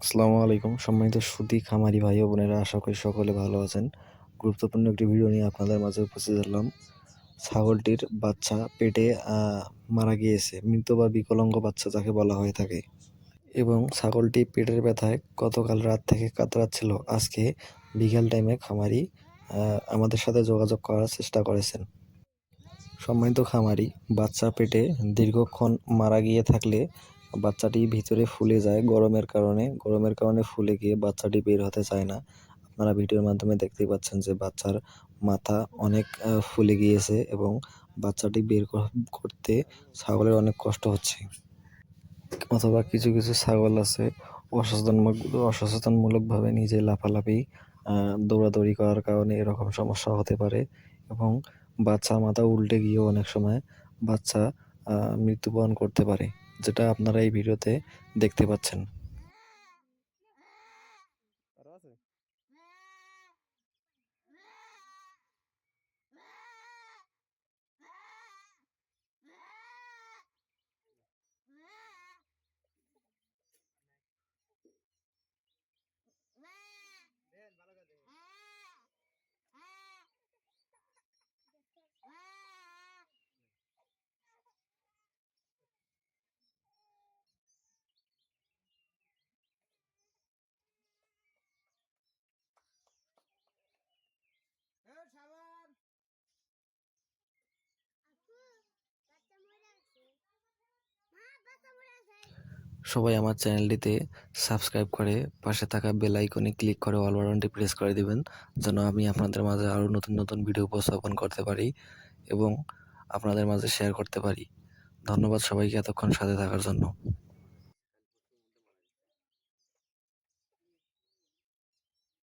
আসসালামু আলাইকুম সম্মানিত সুধী খামারি ভাই ও বোনেরা, আশা করি সকলে ভালো আছেন। গুরুত্বপূর্ণ একটি ভিডিও নিয়ে আপনাদের মাঝে উপস্থিত হলাম। ছাগলটির বাচ্চা পেটে মারা গিয়েছে, মৃত বা বিকলাঙ্গ বাচ্চা যাকে বলা হয়ে থাকে, এবং ছাগলটি পেটের ব্যথায় গতকাল রাত থেকে কাতরাচ্ছিল। আজকে বিকেল টাইমে খামারি আমাদের সাথে যোগাযোগ করার চেষ্টা করেছেন। সম্মানিত খামারি, বাচ্চা পেটে দীর্ঘক্ষণ মারা গিয়ে থাকলে বাচ্চাটি ভিতরে ফুলে যায় গরমের কারণে ফুলে গিয়ে বাচ্চাটি বের হতে চায় না। আপনারা ভিডিওর মাধ্যমে দেখতেই পাচ্ছেন যে বাচ্চার মাথা অনেক ফুলে গিয়েছে এবং বাচ্চাটি বের করতে ছাগলের অনেক কষ্ট হচ্ছে। অথবা কিছু কিছু ছাগল আছে অসচেতনমূলকভাবে নিজে লাফালাফি দৌড়াদৌড়ি করার কারণে এরকম সমস্যা হতে পারে, এবং বাচ্চার মাথা উল্টে গিয়েও অনেক সময় বাচ্চা মৃত্যুবরণ করতে পারে, যেটা আপনারা এই ভিডিওতে দেখতে পাচ্ছেন। সবাই আমার চ্যানেলটিতে সাবস্ক্রাইব করে পাশে থাকা বেল আইকনে ক্লিক করে অল বাটনটি প্রেস করে দিবেন, যেন আমি আপনাদের মাঝে আরও নতুন নতুন ভিডিও উপস্থাপন করতে পারি এবং আপনাদের মাঝে শেয়ার করতে পারি। ধন্যবাদ সবাইকে এতক্ষণ সাথে থাকার জন্য।